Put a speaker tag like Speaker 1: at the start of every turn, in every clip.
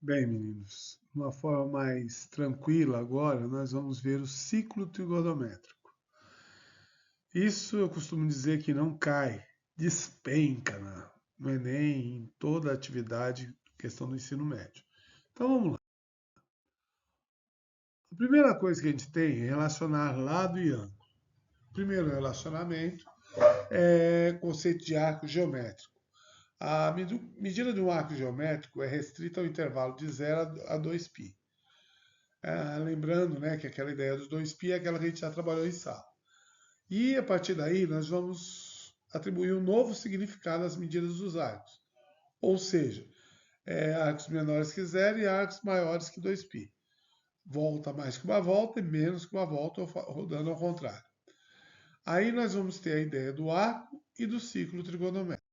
Speaker 1: Bem, meninos, de uma forma mais tranquila agora, nós vamos ver o ciclo trigonométrico. Isso eu costumo dizer que não cai, despenca no Enem, em toda a atividade, questão do ensino médio. Então vamos lá. A primeira coisa que a gente tem é relacionar lado e ângulo. O primeiro relacionamento é o conceito de arco geométrico. A medida de um arco geométrico é restrita ao intervalo de 0 a 2π. Lembrando, né, que aquela ideia dos 2π é aquela que a gente já trabalhou em sala. E a partir daí nós vamos atribuir um novo significado às medidas dos arcos. Ou seja, arcos menores que zero e arcos maiores que 2π. Volta mais que uma volta e menos que uma volta, rodando ao contrário. Aí nós vamos ter a ideia do arco e do ciclo trigonométrico.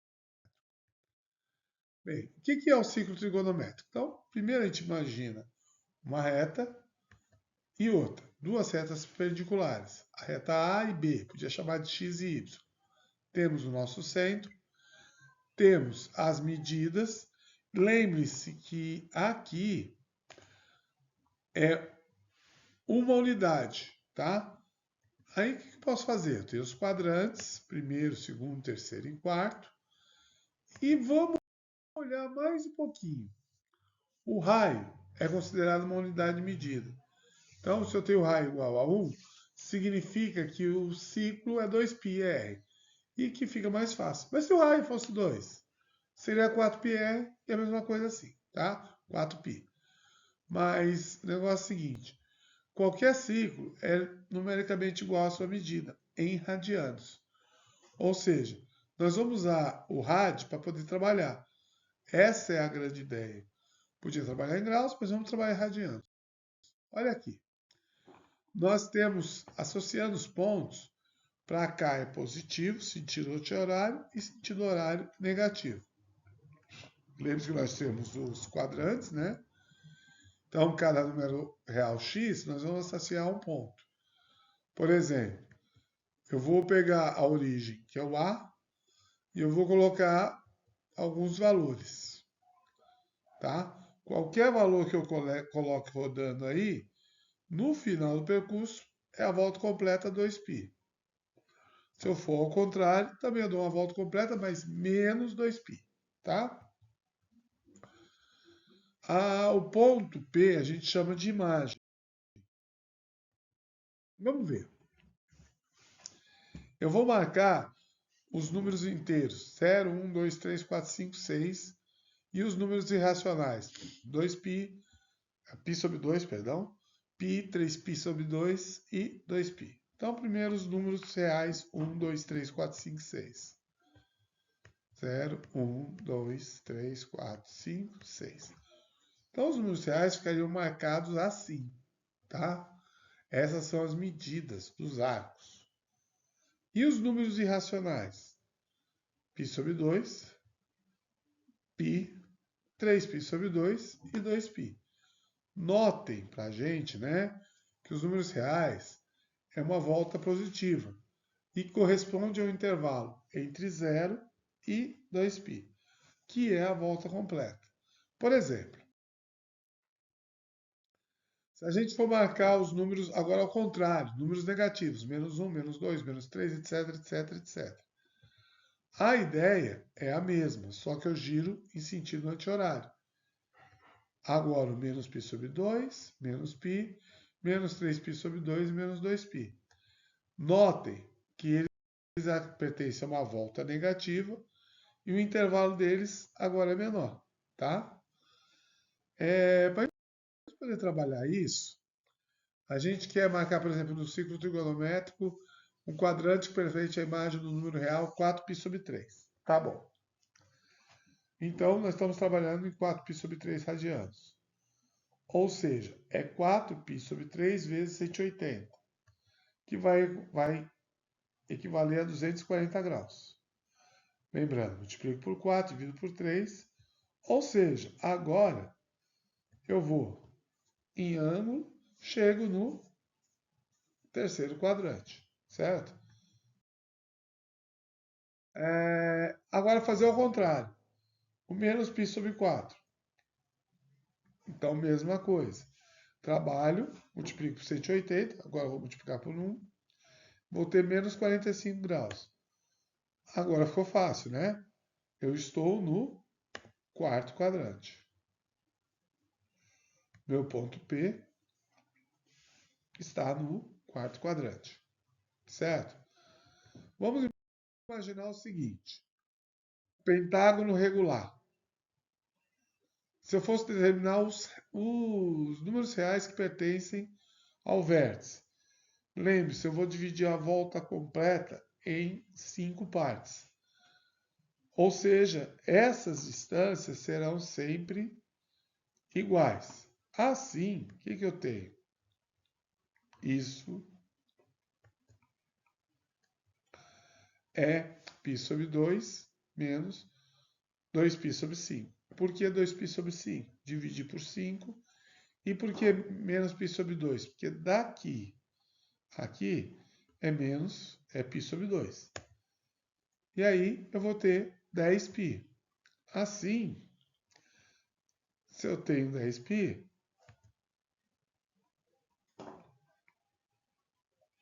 Speaker 1: Bem, o que é o ciclo trigonométrico? Então, primeiro a gente imagina uma reta e outra, duas retas perpendiculares, a reta A e B, podia chamar de x e y. Temos o nosso centro, temos as medidas. Lembre-se que aqui é uma unidade, tá? Aí o que eu posso fazer? Eu tenho os quadrantes, primeiro, segundo, terceiro e quarto. E vamos olhar mais um pouquinho. O raio é considerado uma unidade de medida. Então, se eu tenho raio igual a 1, significa que o ciclo é 2πr. E que fica mais fácil. Mas se o raio fosse 2, seria 4πr e a mesma coisa assim, tá? 4π. Mas o negócio é o seguinte, qualquer ciclo é numericamente igual à sua medida, em radianos. Ou seja, nós vamos usar o rad para poder trabalhar. Essa é a grande ideia. Podia trabalhar em graus, mas vamos trabalhar em radianos. Olha aqui. Nós temos, associando os pontos, para cá é positivo, sentido anti-horário, e sentido horário negativo. Lembre-se que nós temos os quadrantes, né? Então, cada número real x, nós vamos associar a um ponto. Por exemplo, eu vou pegar a origem, que é o A, e eu vou colocar alguns valores, tá? Qualquer valor que eu coloque rodando aí, no final do percurso, é a volta completa 2π. Se eu for ao contrário, também eu dou uma volta completa, mas menos 2π, tá? O ponto P a gente chama de imagem. Vamos ver. Eu vou marcar os números inteiros, 0, 1, 2, 3, 4, 5, 6, e os números irracionais, 2π, π sobre 2, perdão, π, 3π sobre 2 e 2π. Então, primeiro os números reais, 1, 2, 3, 4, 5, 6. 0, 1, 2, 3, 4, 5, 6. Então, os números reais ficariam marcados assim, tá? Essas são as medidas dos arcos. E os números irracionais? π sobre 2, π, 3π sobre 2 e 2π. Notem para a gente, né, que os números reais é uma volta positiva e corresponde ao intervalo entre 0 e 2π, que é a volta completa. Por exemplo, se a gente for marcar os números agora ao contrário, números negativos, menos 1, menos 2, menos 3, etc, etc, etc. A ideia é a mesma, só que eu giro em sentido anti-horário. Agora o menos π sobre 2, menos π, menos 3π sobre 2 e menos 2π. Notem que eles pertencem a uma volta negativa e o intervalo deles agora é menor, tá? Para a gente poder trabalhar isso, a gente quer marcar, por exemplo, no ciclo trigonométrico, um quadrante que represente a imagem do número real 4π sobre 3. Tá bom. Então, nós estamos trabalhando em 4π sobre 3 radianos. Ou seja, é 4π sobre 3 vezes 180, que vai equivaler a 240 graus. Lembrando, multiplico por 4, divido por 3. Ou seja, agora eu vou em ângulo, chego no terceiro quadrante, certo? Agora fazer ao contrário. O menos π sobre 4. Então, mesma coisa. Trabalho, multiplico por 180, agora vou multiplicar por 1, vou ter menos 45 graus. Agora ficou fácil, né? Eu estou no quarto quadrante. Meu ponto P está no quarto quadrante, certo? Vamos imaginar o seguinte: pentágono regular. Se eu fosse determinar os números reais que pertencem ao vértice, lembre-se, eu vou dividir a volta completa em 5 partes. Ou seja, essas distâncias serão sempre iguais. Assim, o que eu tenho? Isso é π sobre 2 menos 2π sobre 5. Por que 2π sobre 5? Dividir por 5. E por que menos π sobre 2? Porque daqui aqui é menos, é π sobre 2. E aí eu vou ter 10π. Assim, se eu tenho 10π,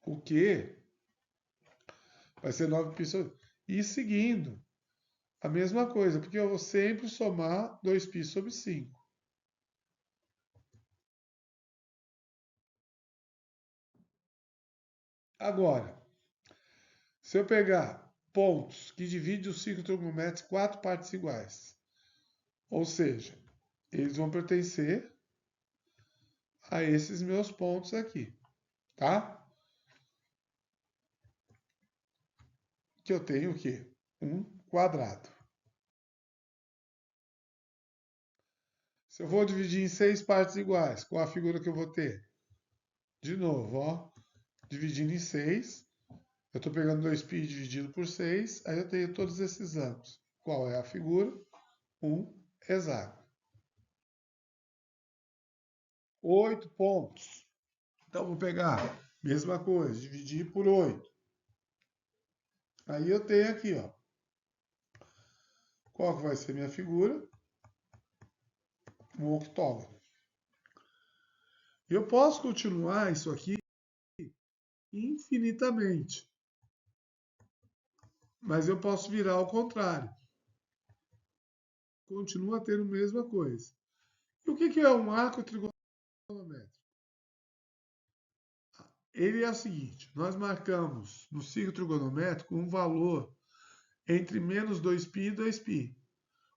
Speaker 1: o que vai ser 9π sobre... E seguindo, a mesma coisa, porque eu vou sempre somar 2π sobre 5. Agora, se eu pegar pontos que dividem o ciclo trigonométrico em 4 partes iguais, ou seja, eles vão pertencer a esses meus pontos aqui, tá? Que eu tenho o quê? Um quadrado. Se eu vou dividir em 6 partes iguais, qual a figura que eu vou ter? De novo, ó, dividindo em 6, eu estou pegando 2π dividido por 6, aí eu tenho todos esses ângulos. Qual é a figura? Um hexágono. 8 pontos. Então, vou pegar, mesma coisa, dividir por 8. Aí eu tenho aqui, ó. Qual que vai ser minha figura? Um octógono. E eu posso continuar isso aqui infinitamente. Mas eu posso virar ao contrário. Continua tendo a mesma coisa. E o que é um arco trigonométrico? Ele é o seguinte, nós marcamos no ciclo trigonométrico um valor entre menos 2π e 2π.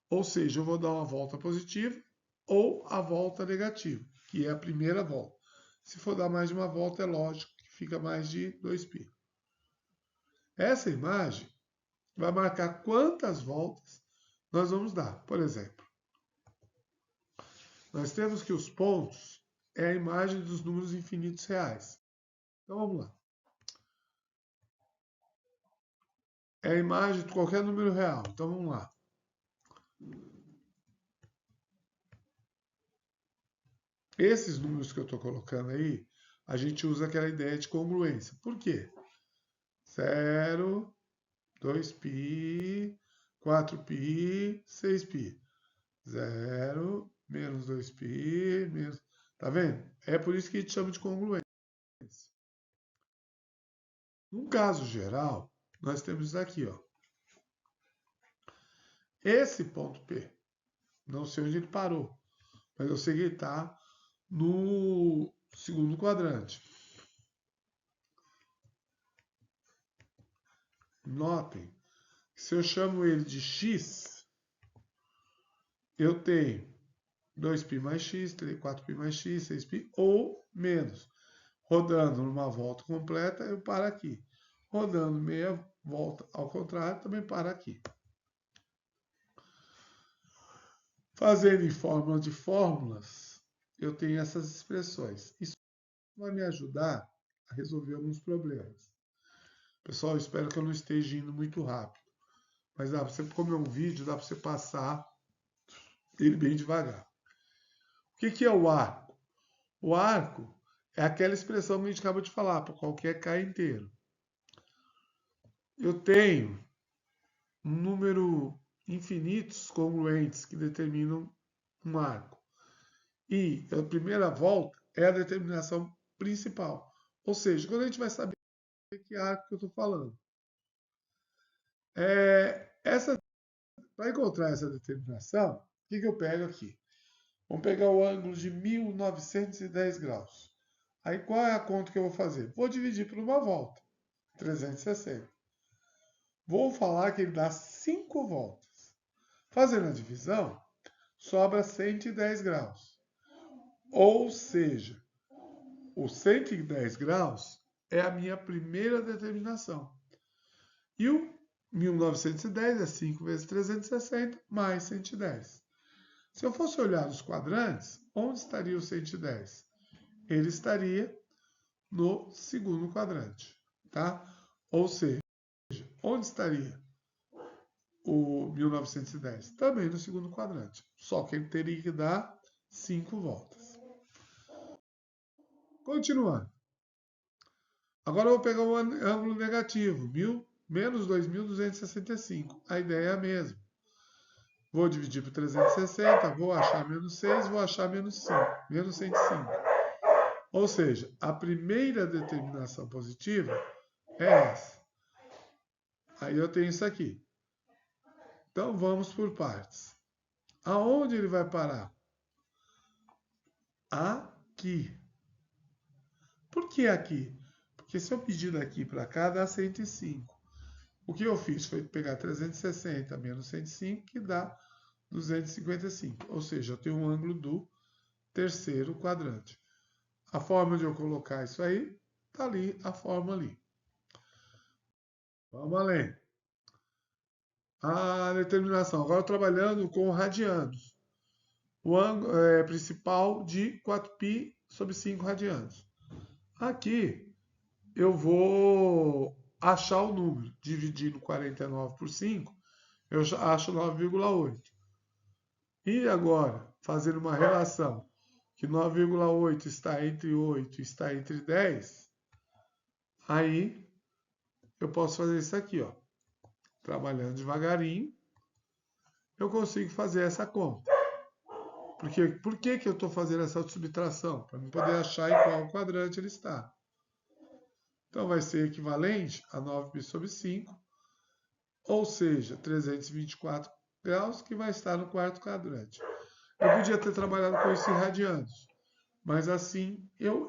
Speaker 1: Ou seja, eu vou dar uma volta positiva ou a volta negativa, que é a primeira volta. Se for dar mais de uma volta, é lógico que fica mais de 2π. Essa imagem vai marcar quantas voltas nós vamos dar. Por exemplo, nós temos que os pontos é a imagem dos números infinitos reais. Então vamos lá. É a imagem de qualquer número real. Então vamos lá. Esses números que eu estou colocando aí, a gente usa aquela ideia de congruência. Por quê? 0, 2π, 4π, 6π. 0, menos 2π, menos... Tá vendo? É por isso que a gente chama de congruência. Num caso geral, nós temos isso aqui, ó. Esse ponto P, não sei onde ele parou, mas eu sei que ele está no segundo quadrante. Notem que se eu chamo ele de x, eu tenho 2π mais x, 4π mais x, 6π ou menos. Rodando numa volta completa, eu paro aqui. Rodando meia volta ao contrário, também paro aqui. Fazendo em forma de fórmulas, eu tenho essas expressões. Isso vai me ajudar a resolver alguns problemas. Pessoal, espero que eu não esteja indo muito rápido. Mas dá para você, como é um vídeo, dá para você passar ele bem devagar. O que é o arco? O arco é aquela expressão que a gente acabou de falar, para qualquer K inteiro. Eu tenho um número infinitos congruentes que determinam um arco. E a primeira volta é a determinação principal. Ou seja, quando a gente vai saber que arco que eu estou falando. Para encontrar essa determinação, o que eu pego aqui? Vamos pegar o ângulo de 1910 graus. Aí qual é a conta que eu vou fazer? Vou dividir por uma volta, 360. Vou falar que ele dá 5 voltas. Fazendo a divisão, sobra 110 graus. Ou seja, o 110 graus é a minha primeira determinação. E o 1910 é 5 vezes 360 mais 110. Se eu fosse olhar os quadrantes, onde estaria o 110? Ele estaria no segundo quadrante, tá? Ou seja, onde estaria o 1910? Também no segundo quadrante. Só que ele teria que dar 5 voltas. Continuando. Agora eu vou pegar o ângulo negativo, menos 2.265. A ideia é a mesma. Vou dividir por 360, vou achar menos 6, vou achar menos 5, menos 105. Ou seja, a primeira determinação positiva é essa. Aí eu tenho isso aqui. Então vamos por partes. Aonde ele vai parar? Aqui. Por que aqui? Porque se eu pedir daqui para cá, dá 105. O que eu fiz foi pegar 360 menos 105, que dá 255. Ou seja, eu tenho um ângulo do terceiro quadrante. A forma de eu colocar isso aí, está ali, a forma ali. Vamos além. A determinação. Agora trabalhando com radianos. O ângulo principal de 4π sobre 5 radianos. Aqui eu vou achar o número. Dividindo 49 por 5, eu acho 9,8. E agora, fazendo uma relação que 9,8 está entre 8 e está entre 10, aí eu posso fazer isso aqui, ó. Trabalhando devagarinho, eu consigo fazer essa conta. Por que eu estou fazendo essa subtração? Para eu poder achar em qual quadrante ele está. Então vai ser equivalente a 9π sobre 5, ou seja, 324 graus, que vai estar no quarto quadrante. Eu podia ter trabalhado com isso em radianos, mas assim eu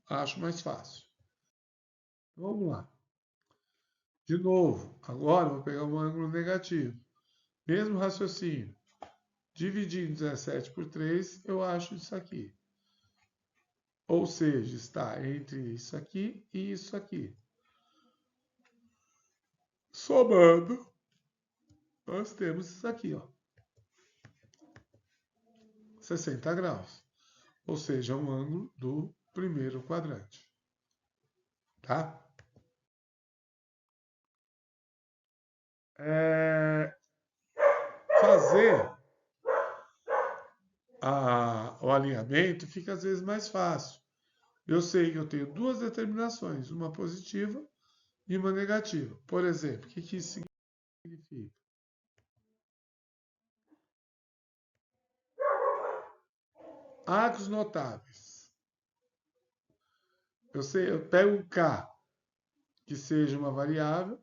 Speaker 1: acho mais fácil. Vamos lá. De novo, agora eu vou pegar um ângulo negativo. Mesmo raciocínio. Dividindo 17 por 3, eu acho isso aqui. Ou seja, está entre isso aqui e isso aqui. Somando, nós temos isso aqui, ó. 60 graus. Ou seja, um ângulo do primeiro quadrante. Tá? Fazer o alinhamento fica às vezes mais fácil. Eu sei que eu tenho duas determinações, uma positiva e uma negativa. Por exemplo, o que isso significa? Arcos notáveis. Eu pego um K, que seja uma variável,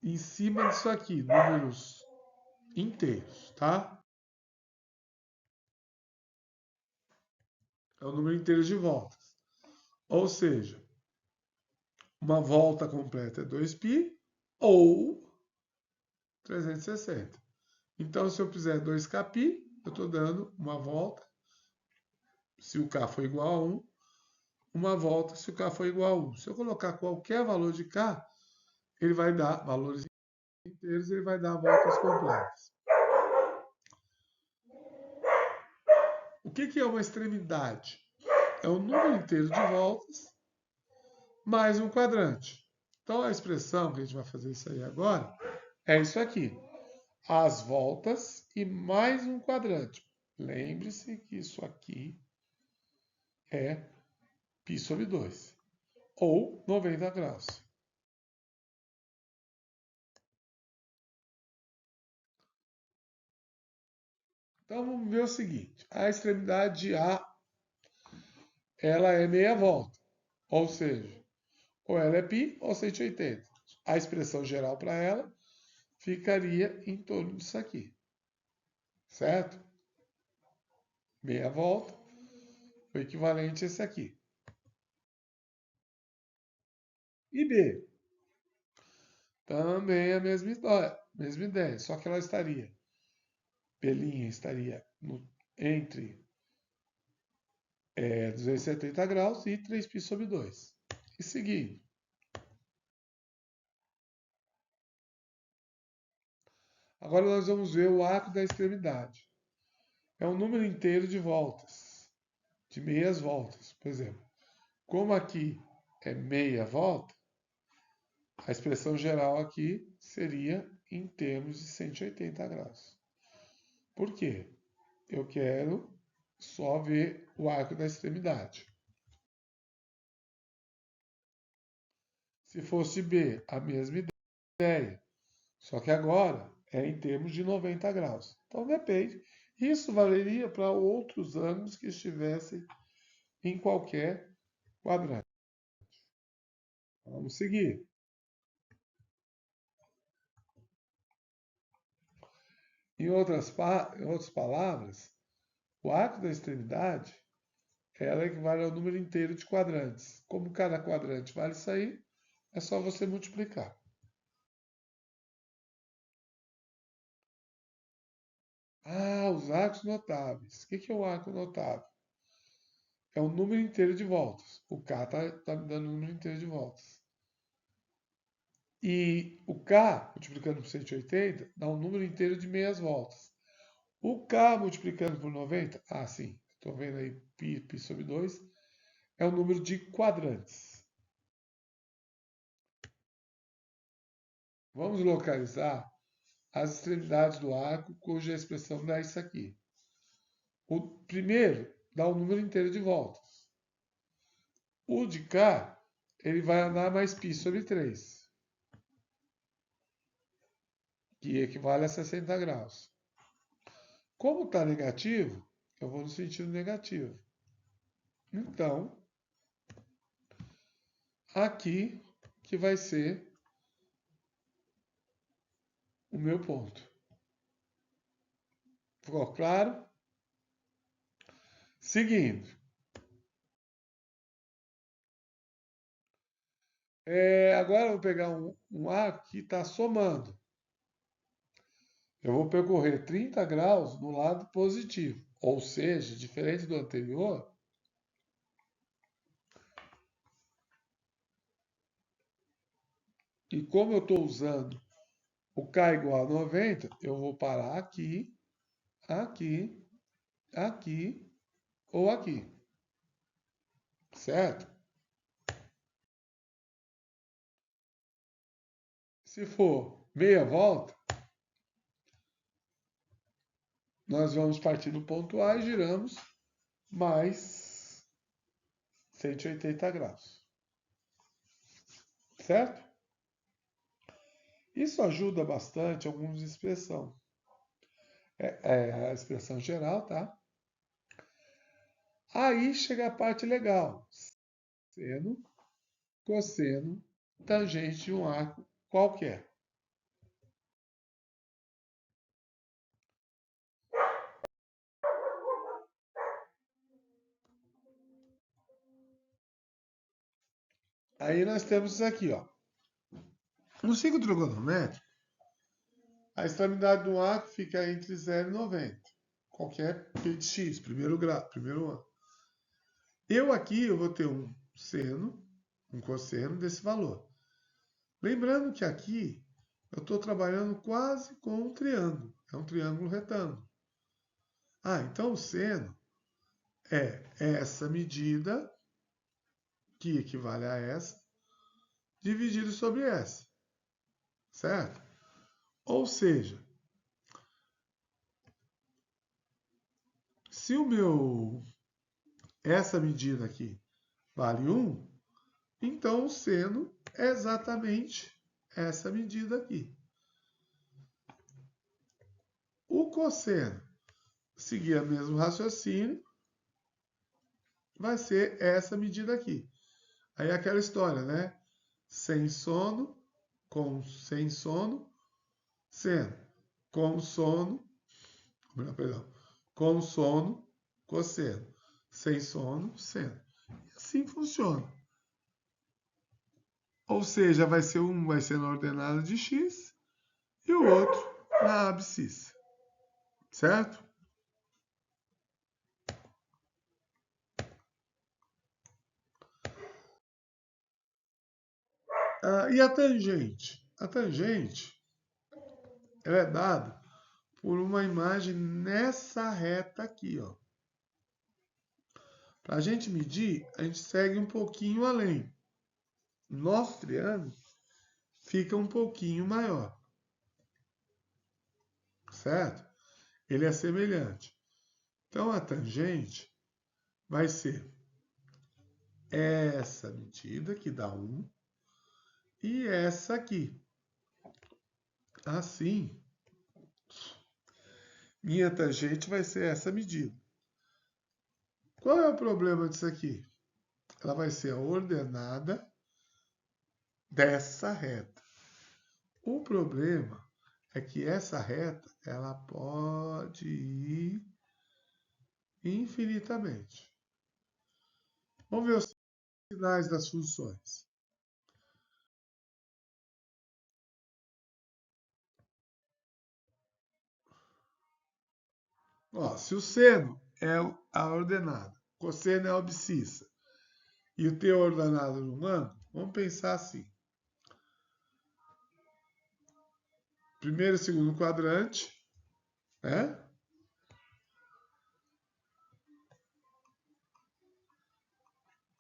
Speaker 1: em cima disso aqui, números inteiros, tá? É o número inteiro de voltas. Ou seja, uma volta completa é 2π ou 360. Então, se eu fizer 2kπ, eu estou dando uma volta, se o k for igual a 1, uma volta se o k for igual a 1. Se eu colocar qualquer valor de k, ele vai dar valores inteiros, ele vai dar voltas completas. O que é uma extremidade? É o número inteiro de voltas mais um quadrante. Então, a expressão que a gente vai fazer isso aí agora é isso aqui. As voltas e mais um quadrante. Lembre-se que isso aqui é π sobre 2, ou 90 graus. Então vamos ver o seguinte, a extremidade A, ela é meia volta, ou seja, ou ela é π ou 180. A expressão geral para ela ficaria em torno disso aqui, certo? Meia volta, o equivalente a esse aqui. E B, também a mesma ideia, só que ela estaria, B'linha estaria entre 270 graus e 3π sobre 2. E seguindo. Agora nós vamos ver o arco da extremidade. É um número inteiro de voltas, de meias voltas. Por exemplo, como aqui é meia volta, a expressão geral aqui seria em termos de 180 graus. Por quê? Eu quero só ver o arco da extremidade. Se fosse B, a mesma ideia. Só que agora é em termos de 90 graus. Então depende. Isso valeria para outros ângulos que estivessem em qualquer quadrante. Vamos seguir. Em outras palavras, o arco da extremidade ela equivale ao número inteiro de quadrantes. Como cada quadrante vale isso aí, é só você multiplicar. Ah, os arcos notáveis. O que é um arco notável? É um número inteiro de voltas. O K está me dando um número inteiro de voltas. E o K, multiplicando por 180, dá um número inteiro de meias voltas. O K multiplicando por 90, sim, estou vendo aí π sobre 2, é o número de quadrantes. Vamos localizar as extremidades do arco, cuja expressão dá isso aqui. O primeiro dá um número inteiro de voltas. O de cá, ele vai andar mais π sobre 3, que equivale a 60 graus. Como está negativo, eu vou no sentido negativo. Então, aqui que vai ser o meu ponto. Ficou claro? Seguindo. Agora eu vou pegar um arco que está somando. Eu vou percorrer 30 graus no lado positivo. Ou seja, diferente do anterior, e como eu estou usando o K igual a 90, eu vou parar aqui, aqui, aqui ou aqui. Certo? Se for meia volta, nós vamos partir do ponto A e giramos mais 180 graus. Certo? Isso ajuda bastante alguns expressão. É a expressão geral, tá? Aí chega a parte legal. Seno, cosseno, tangente de um arco qualquer. Aí nós temos isso aqui, ó. No ciclo trigonométrico, a extremidade do arco fica entre 0 e 90. Qualquer p de x, primeiro grau, primeiro ano. Eu vou ter um seno, um cosseno desse valor. Lembrando que aqui eu estou trabalhando quase com um triângulo. É um triângulo retângulo. Então o seno é essa medida, que equivale a essa, dividido sobre essa. Certo? Ou seja, se essa medida aqui vale 1, então o seno é exatamente essa medida aqui. O cosseno, seguir o mesmo raciocínio, vai ser essa medida aqui. Aí é aquela história, né? Sem sono, sem sono, seno. Com sono, perdão, com sono, cosseno. Sem sono, seno. E assim funciona. Ou seja, vai ser um vai ser na ordenada de x e o outro na abscissa. Certo? E a tangente? A tangente ela é dada por uma imagem nessa reta aqui, ó. Para a gente medir, a gente segue um pouquinho além. Nosso triângulo fica um pouquinho maior. Certo? Ele é semelhante. Então, a tangente vai ser essa medida, que dá 1, e essa aqui. Assim, minha tangente vai ser essa medida. Qual é o problema disso aqui? Ela vai ser a ordenada dessa reta. O problema é que essa reta ela pode ir infinitamente. Vamos ver os sinais das funções. Ó, se o seno é a ordenada, cosseno é a abscissa, e o t é ordenado num ângulo, vamos pensar assim. Primeiro e segundo quadrante, né?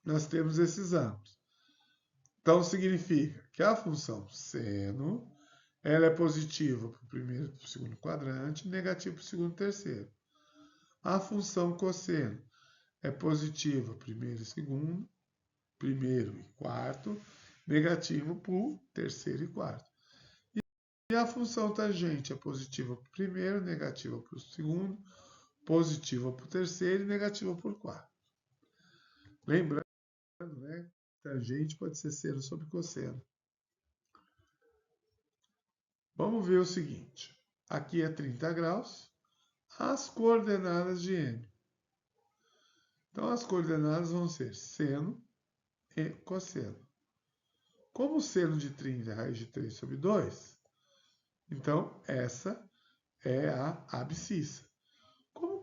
Speaker 1: Nós temos esses ângulos. Então, significa que a função seno ela é positiva para o primeiro e para o segundo quadrante, negativa para o segundo e terceiro. A função cosseno é positiva primeiro e segundo, primeiro e quarto, negativo para o terceiro e quarto. E a função tangente é positiva para o primeiro, negativa para o segundo, positiva para o terceiro e negativa para o quarto. Lembrando, né? Tangente pode ser seno sobre cosseno. Vamos ver o seguinte. Aqui é 30 graus. As coordenadas de M. Então, as coordenadas vão ser seno e cosseno. Como o seno de 30 é raiz de 3 sobre 2, então essa é a abscissa. Como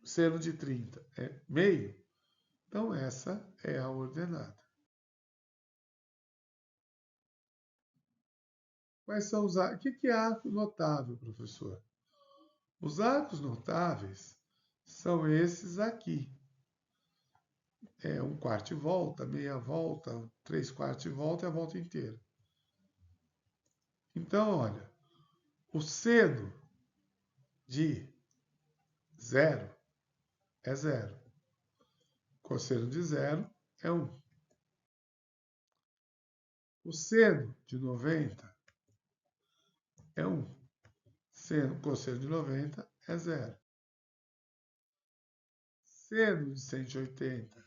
Speaker 1: o seno de 30 é meio, então essa é a ordenada. Quais são os arcos? O que é arco notável, professor? Os arcos notáveis são esses aqui. É um quarto de volta, meia volta, 3/4 de volta e a volta inteira. Então, olha, o seno de 0 é 0. Cosseno de 0 é 1. O seno de 90 é 1. Cosseno de 90 é 0. Seno de 180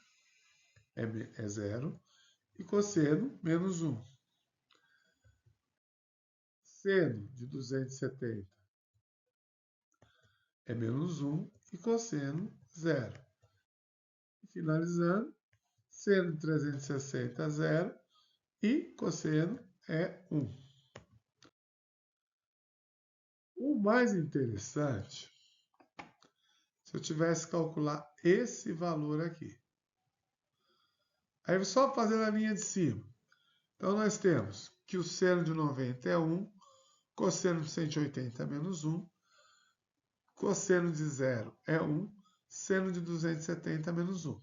Speaker 1: é 0. E cosseno, menos 1. Seno de 270 é menos 1 e cosseno, 0. E finalizando, seno de 360 é 0 e cosseno é 1. O mais interessante, se eu tivesse que calcular esse valor aqui. Aí só fazendo a linha de cima. Então, nós temos que o seno de 90 é 1, cosseno de 180 é menos 1, cosseno de 0 é 1, seno de 270 é menos 1.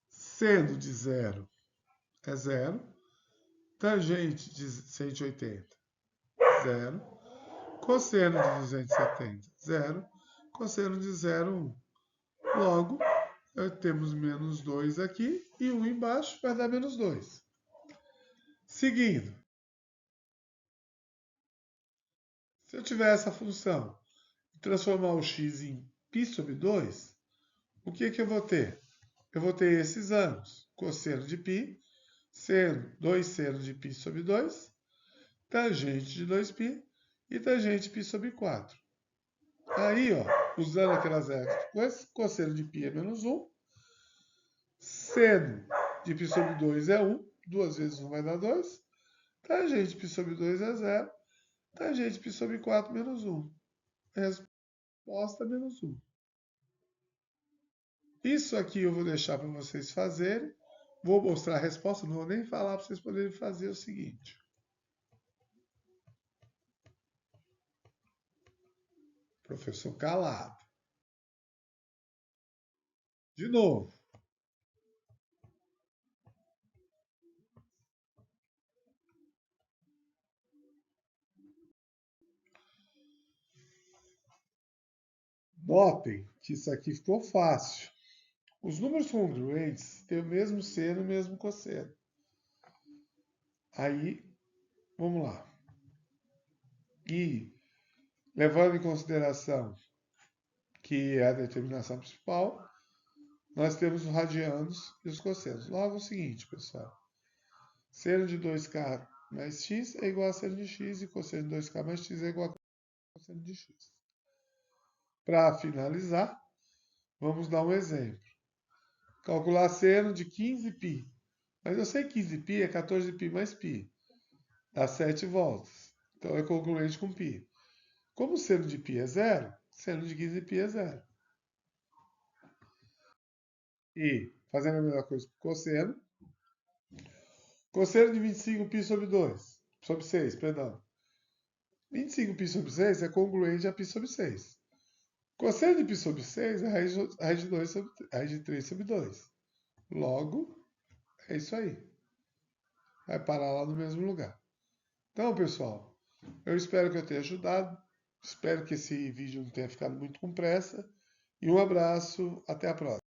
Speaker 1: Seno de 0 é 0, tangente de 180, 0, cosseno de 270, 0, cosseno de 0, 1. Logo, temos menos 2 aqui e 1 embaixo vai dar menos 2. Seguindo, Se eu tiver essa função e transformar o x em π sobre 2, o que eu vou ter? Eu vou ter esses anos. Cosseno de π, seno 2 seno de π sobre 2, tangente de 2π e tangente de π sobre 4. Aí, ó, usando aquelas regras, cosseno de π é menos 1, seno de π sobre 2 é 1, 2 vezes 1 vai dar 2, tangente de π sobre 2 é 0, tangente de π sobre 4 menos 1. Resposta menos 1. Isso aqui eu vou deixar para vocês fazerem. Vou mostrar a resposta, não vou nem falar para vocês poderem fazer o seguinte. Professor calado. De novo. Notem que isso aqui ficou fácil. Os números congruentes têm o mesmo seno e o mesmo cosseno. Aí, vamos lá. E, levando em consideração que é a determinação principal, nós temos os radianos e os cossenos. Logo é o seguinte, pessoal. Seno de 2k mais x é igual a seno de x e cosseno de 2k mais x é igual a cosseno de x. Para finalizar, vamos dar um exemplo. Calcular seno de 15π. Mas eu sei que 15π é 14π mais π. Dá 7 voltas. Então é congruente com π. Como o seno de π é zero, seno de 15π é zero. E, fazendo a mesma coisa com cosseno, cosseno de 25π sobre 2, sobre 6, perdão. 25π sobre 6 é congruente a π sobre 6. Cosseno de π sobre 6 é raiz de 3 sobre 2. Logo, é isso aí. Vai parar lá no mesmo lugar. Então, pessoal, eu espero que eu tenha ajudado. Espero que esse vídeo não tenha ficado muito com pressa. E um abraço, até a próxima.